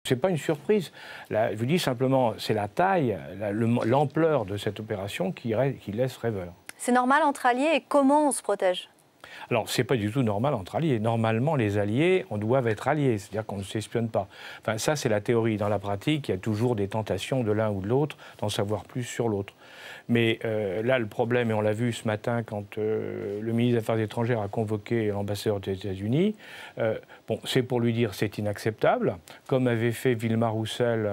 Ce n'est pas une surprise. Là, je vous dis simplement, c'est la taille, l'ampleur de cette opération qui laisse rêveur. C'est normal entre alliés et comment on se protège ? Alors, ce n'est pas du tout normal entre alliés. Normalement, les alliés, on doit être alliés, c'est-à-dire qu'on ne s'espionne pas. Enfin, ça, c'est la théorie. Dans la pratique, il y a toujours des tentations de l'un ou de l'autre d'en savoir plus sur l'autre. Mais là, le problème, et on l'a vu ce matin quand le ministre des Affaires étrangères a convoqué l'ambassadeur des États-Unis, bon, c'est pour lui dire c'est inacceptable, comme avait fait Vilma Roussel,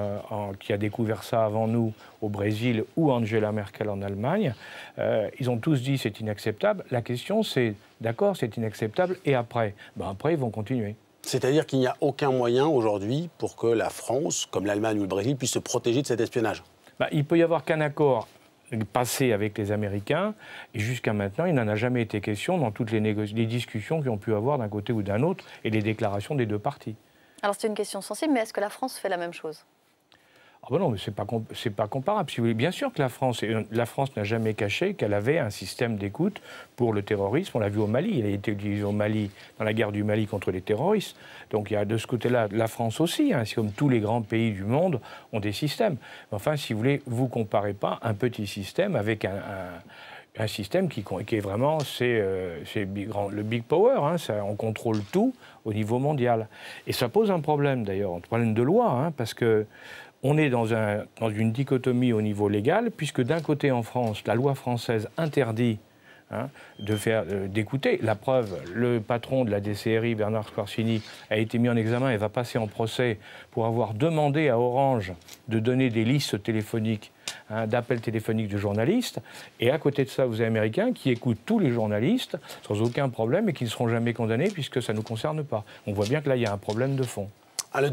qui a découvert ça avant nous au Brésil, ou Angela Merkel en Allemagne. Ils ont tous dit c'est inacceptable. La question, c'est d'accord, c'est inacceptable, et après? Ben après, ils vont continuer. C'est-à-dire qu'il n'y a aucun moyen aujourd'hui pour que la France, comme l'Allemagne ou le Brésil, puisse se protéger de cet espionnage? Ben, il ne peut y avoir qu'un accord passé avec les Américains, et jusqu'à maintenant, il n'en a jamais été question dans toutes les discussions qu'ils ont pu avoir d'un côté ou d'un autre, et les déclarations des deux parties. Alors c'est une question sensible, mais est-ce que la France fait la même chose ? Ah ben non, mais c'est pas comparable. Si vous voulez, bien sûr que la France n'a jamais caché qu'elle avait un système d'écoute pour le terrorisme. On l'a vu au Mali. Il a été utilisé au Mali, dans la guerre du Mali contre les terroristes. Donc il y a de ce côté-là la France aussi. Hein, comme tous les grands pays du monde ont des systèmes. Enfin, si vous voulez, vous comparez pas un petit système avec un système qui est vraiment le big power. Hein, on contrôle tout au niveau mondial. Et ça pose un problème d'ailleurs, un problème de loi, hein, parce que on est dans une dichotomie au niveau légal, puisque d'un côté en France, la loi française interdit d'écouter. La preuve, le patron de la DCRI, Bernard Squarcini, a été mis en examen et va passer en procès pour avoir demandé à Orange de donner des listes téléphoniques, d'appels téléphoniques de journalistes. Et à côté de ça, vous avez les Américains qui écoutent tous les journalistes sans aucun problème et qui ne seront jamais condamnés puisque ça ne nous concerne pas. On voit bien que là, il y a un problème de fond.